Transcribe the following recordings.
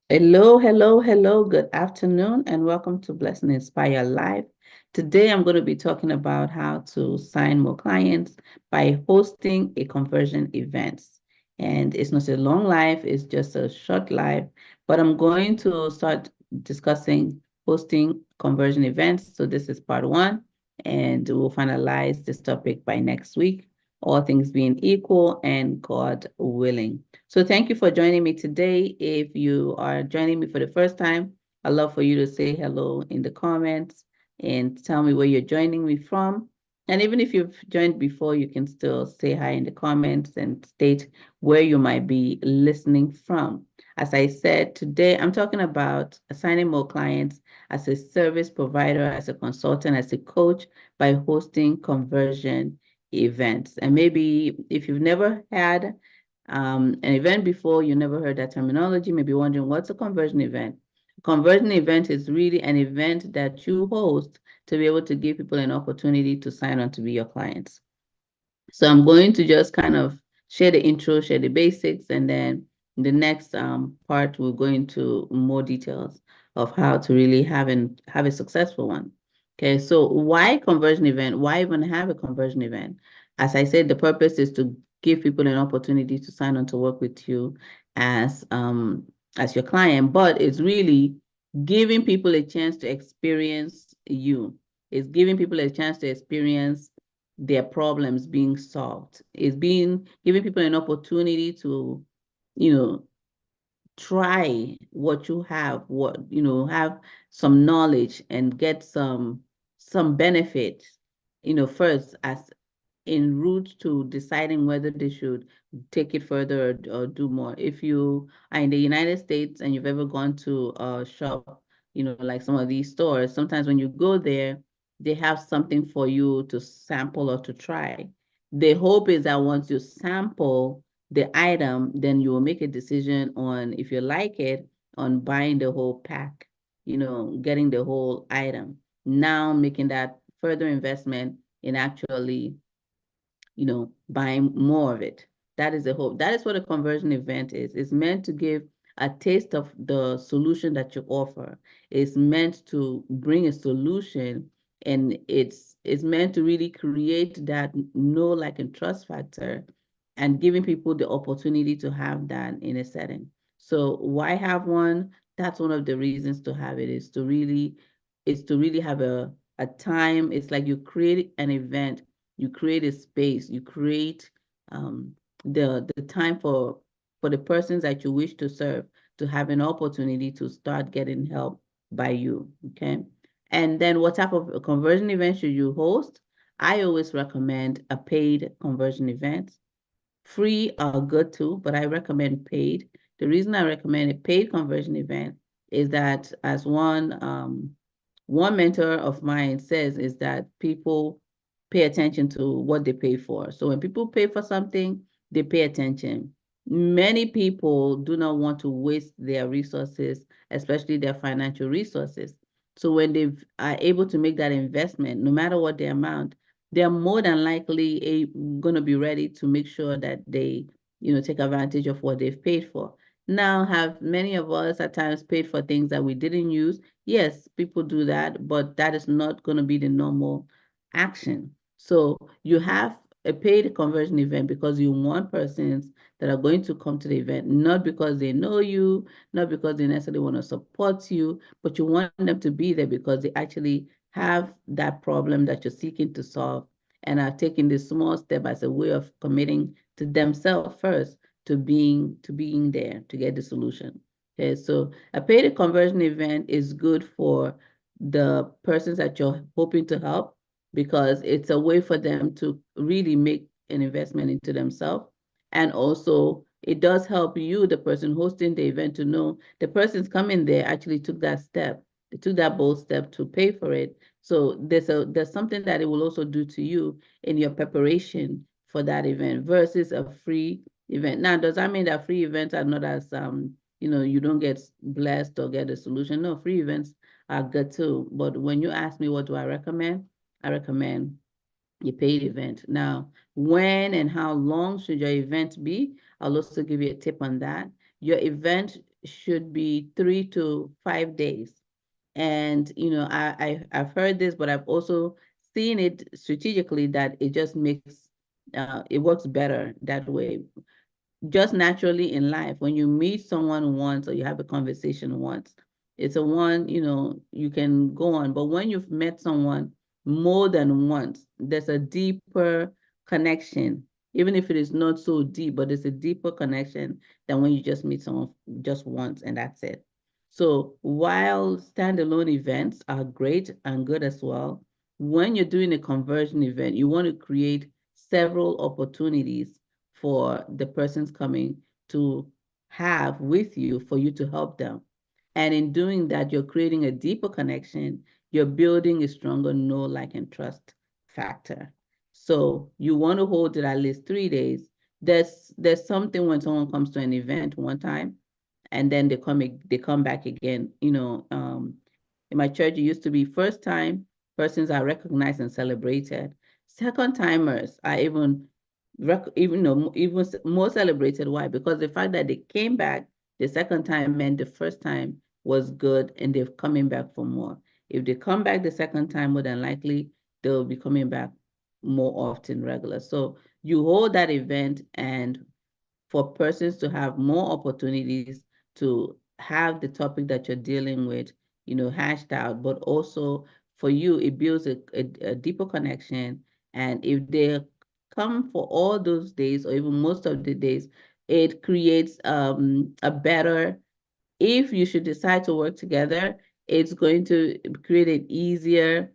Hello, hello, hello. Good afternoon, and welcome to Blessing Inspire Live. Today, I'm going to be talking about how to sign more clients by hosting a conversion event. And it's not a long live, it's just a short live, but I'm going to start discussing hosting conversion events. So, this is part one, and we'll finalize this topic by next week, all things being equal and God willing. So thank you for joining me today. If you are joining me for the first time, I'd love for you to say hello in the comments and tell me where you're joining me from. And even if you've joined before, you can still say hi in the comments and state where you might be listening from. As I said, today I'm talking about assigning more clients as a service provider, as a consultant, as a coach by hosting conversion events. And maybe if you've never had an event before, you never heard that terminology, maybe wondering what's a conversion event. A conversion event is really an event that you host to be able to give people an opportunity to sign on to be your clients. So I'm going to just kind of share the intro, share the basics, and then in the next part, we'll go into more details of how to really have a successful one. Okay, so why conversion event? Why even have a conversion event? As I said, the purpose is to give people an opportunity to sign on to work with you as your client, but it's really giving people a chance to experience you. It's giving people a chance to experience their problems being solved. It's being giving people an opportunity to, you know, try what you have, have some knowledge and get some benefit, first as en route to deciding whether they should take it further or do more. If you are in the United States and you've ever gone to a shop, like some of these stores, sometimes when you go there, they have something for you to sample or to try. The hope is that once you sample the item, then you will make a decision on if you like it, on buying the whole pack, getting the whole item. Now making that further investment in actually buying more of it. That is the hope. That is what a conversion event is. It's meant to give a taste of the solution that you offer. It's meant to bring a solution, and it's meant to really create that know, like, and trust factor, and giving people the opportunity to have that in a setting. So why have one? That's one of the reasons to have it, is to really have a time. It's like you create an event, you create a space, you create the time for the persons that you wish to serve to have an opportunity to start getting help by you. Okay. And then what type of a conversion event should you host? I always recommend a paid conversion event. Free are good too, but I recommend paid. The reason I recommend a paid conversion event is that, as one mentor of mine says, is that people pay attention to what they pay for. So when people pay for something, they pay attention. Many people do not want to waste their resources, especially their financial resources. So when they are able to make that investment, no matter what the amount, they're more than likely going to be ready to make sure that they, take advantage of what they've paid for. Now, have many of us at times paid for things that we didn't use? Yes, people do that, but that is not going to be the normal action. So you have a paid conversion event because you want persons that are going to come to the event, not because they know you, not because they necessarily want to support you, but you want them to be there because they actually have that problem that you're seeking to solve and are taking this small step as a way of committing to themselves first to being there to get the solution. Okay, so a paid conversion event is good for the persons that you're hoping to help because it's a way for them to really make an investment into themselves. And also, it does help you, the person hosting the event, to know the person's coming there actually took that step. They took that bold step to pay for it. So there's something that it will also do to you in your preparation for that event versus a free event. Now, does that mean that free events are not as you don't get blessed or get a solution? No, free events are good too. But when you ask me what do I recommend a paid event. Now, when and how long should your event be? I'll also give you a tip on that. Your event should be 3 to 5 days. And I've heard this, but I've also seen it strategically that it just makes it works better that way. Just naturally in life, when you meet someone once or you have a conversation once, it's a one, you can go on. But when you've met someone more than once, there's a deeper connection, even if it is not so deep, but it's a deeper connection than when you just meet someone just once and that's it. So while standalone events are great and good as well, when you're doing a conversion event, you want to create several opportunities for the persons coming to have with you for you to help them. And in doing that, you're creating a deeper connection. You're building a stronger know, like, and trust factor. So you want to hold it at least 3 days. There's something when someone comes to an event one time and then they come back again. In my church, it used to be first time persons are recognized and celebrated. Second timers are even more celebrated. Why? Because the fact that they came back the second time meant the first time was good and they're coming back for more. If they come back the second time, more than likely they'll be coming back more often, regular. So you hold that event and for persons to have more opportunities to have the topic that you're dealing with, hashed out, but also for you, it builds a deeper connection. And if they come for all those days or even most of the days, it creates a better, if you should decide to work together, it's going to create an easier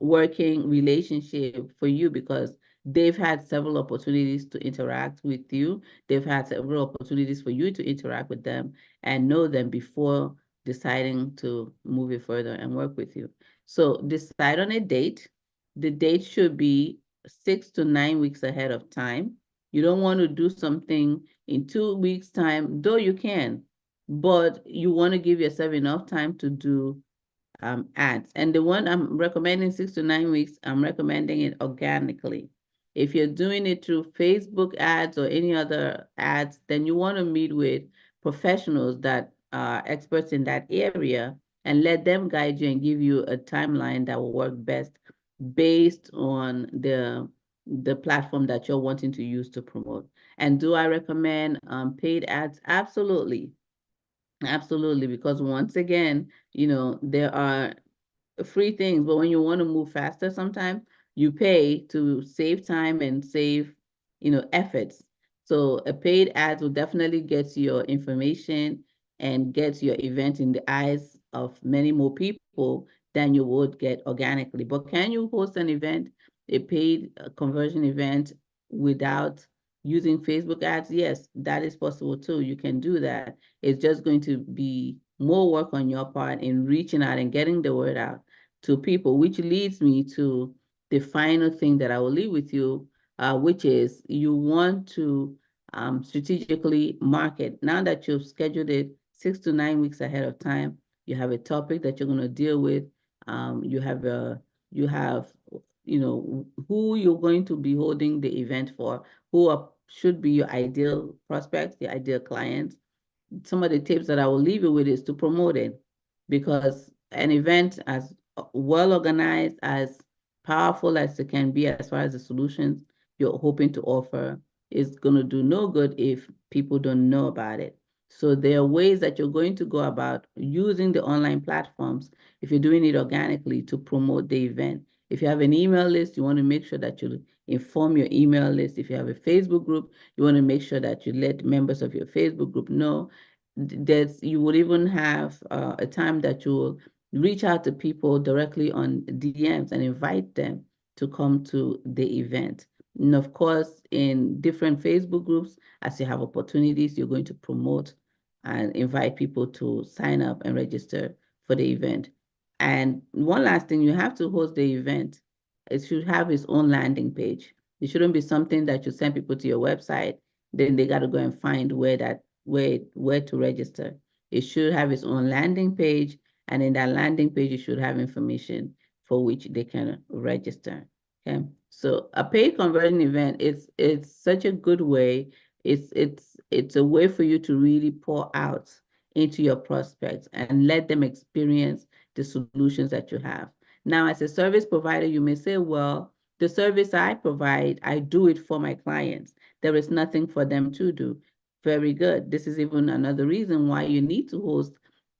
working relationship for you because they've had several opportunities to interact with you. They've had several opportunities for you to interact with them and know them before deciding to move it further and work with you. So decide on a date. The date should be 6 to 9 weeks ahead of time. You don't want to do something in 2 weeks' time, though you can, but you want to give yourself enough time to do ads. And the one I'm recommending 6 to 9 weeks, I'm recommending it organically. If you're doing it through Facebook ads or any other ads, then you want to meet with professionals that are experts in that area and let them guide you and give you a timeline that will work best based on the platform that you're wanting to use to promote. And do I recommend paid ads? Absolutely. Absolutely, because once again, there are free things, but when you want to move faster, sometimes you pay to save time and save, efforts. So a paid ad will definitely get your information and get your event in the eyes of many more people than you would get organically. But can you host an event, a paid conversion event without using Facebook ads? Yes, that is possible too. You can do that. It's just going to be more work on your part in reaching out and getting the word out to people, which leads me to the final thing that I will leave with you, which is you want to strategically market. Now that you've scheduled it 6 to 9 weeks ahead of time, you have a topic that you're going to deal with. You have who you're going to be holding the event for, should be your ideal prospects, the ideal clients. Some of the tips that I will leave you with is to promote it, because an event as well organized, as powerful as it can be as far as the solutions you're hoping to offer, is going to do no good if people don't know about it. So there are ways that you're going to go about using the online platforms if you're doing it organically to promote the event. If you have an email list, you want to make sure that you inform your email list. If you have a Facebook group, you want to make sure that you let members of your Facebook group know. You would even have a time that you will reach out to people directly on DMs and invite them to come to the event. And of course, in different Facebook groups, as you have opportunities, you're going to promote and invite people to sign up and register for the event. And one last thing, you have to host the event. It should have its own landing page. It shouldn't be something that you send people to your website, then they got to go and find where to register. It should have its own landing page, and in that landing page, it should have information for which they can register. Okay, so a paid conversion event, it's such a good way. It's a way for you to really pour out into your prospects and let them experience the solutions that you have. Now, as a service provider, you may say, well, the service I provide, I do it for my clients. There is nothing for them to do. Very good. This is even another reason why you need to host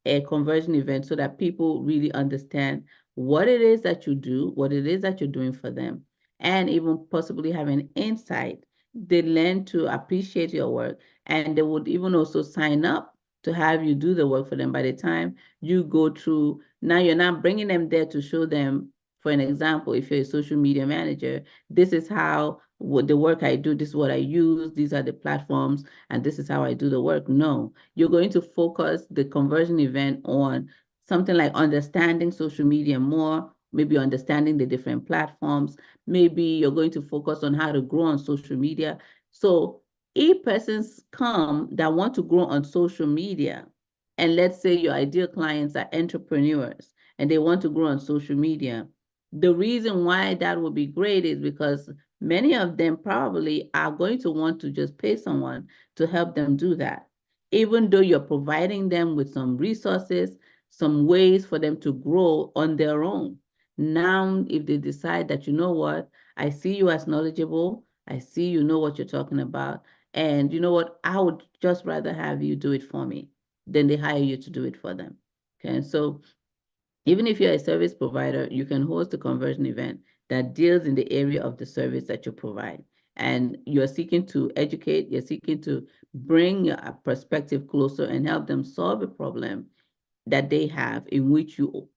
a conversion event so that people really understand what it is that you do, what it is that you're doing for them, and even possibly have an insight. They learn to appreciate your work, and they would even also sign up to have you do the work for them. By the time you go through, now you're not bringing them there to show them, for an example, if you're a social media manager, this is how what the work I do, this is what I use, these are the platforms, and this is how I do the work. No, you're going to focus the conversion event on something like understanding social media more, maybe understanding the different platforms. Maybe you're going to focus on how to grow on social media. So if persons come that want to grow on social media, and let's say your ideal clients are entrepreneurs and they want to grow on social media, the reason why that would be great is because many of them probably are going to want to just pay someone to help them do that. Even though you're providing them with some resources, some ways for them to grow on their own. Now, if they decide that, you know what, I see you as knowledgeable, I see you know what you're talking about, and you know what, I would just rather have you do it for me than they hire you to do it for them. Okay, so even if you're a service provider, you can host a conversion event that deals in the area of the service that you provide. And you're seeking to educate, you're seeking to bring your perspective closer and help them solve a problem that they have in which you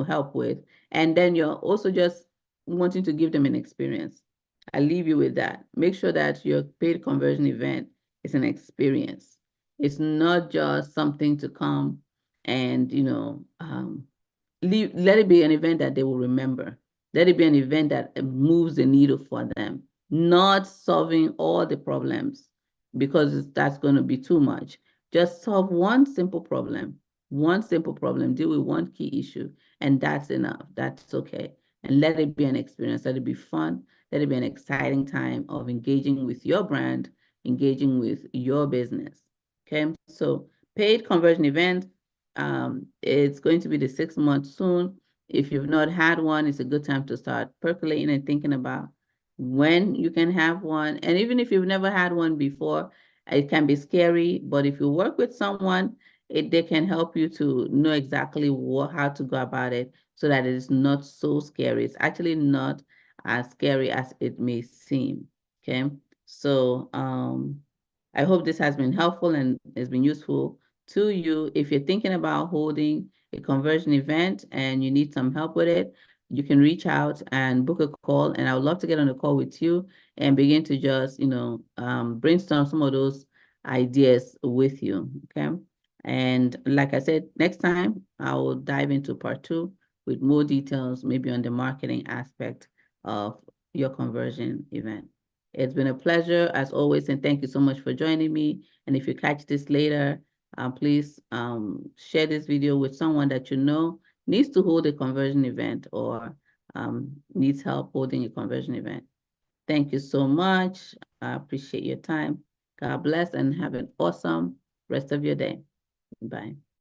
help with. And then you're also just wanting to give them an experience. I leave you with that. Make sure that your paid conversion event is an experience. It's not just something to come and let it be an event that they will remember. Let it be an event that moves the needle for them, not solving all the problems because that's going to be too much. Just solve one simple problem, deal with one key issue, and that's enough. That's okay. And let it be an experience. Let it be fun. Let it be an exciting time of engaging with your brand, engaging with your business. Okay. So paid conversion event, it's going to be the 6th month soon. If you've not had one, it's a good time to start percolating and thinking about when you can have one. And even if you've never had one before, it can be scary, but if you work with someone, they can help you to know exactly how to go about it so that it is not so scary. It's actually not as scary as it may seem. Okay. So I hope this has been helpful and has been useful to you. If you're thinking about holding a conversion event and you need some help with it, you can reach out and book a call. And I would love to get on a call with you and begin to just, brainstorm some of those ideas with you. Okay. And like I said, next time I will dive into part 2 with more details, maybe on the marketing aspect of your conversion event. It's been a pleasure as always, and thank you so much for joining me. And if you catch this later, please share this video with someone that you know needs to hold a conversion event or needs help holding a conversion event. Thank you so much. I appreciate your time. God bless and have an awesome rest of your day. Bye.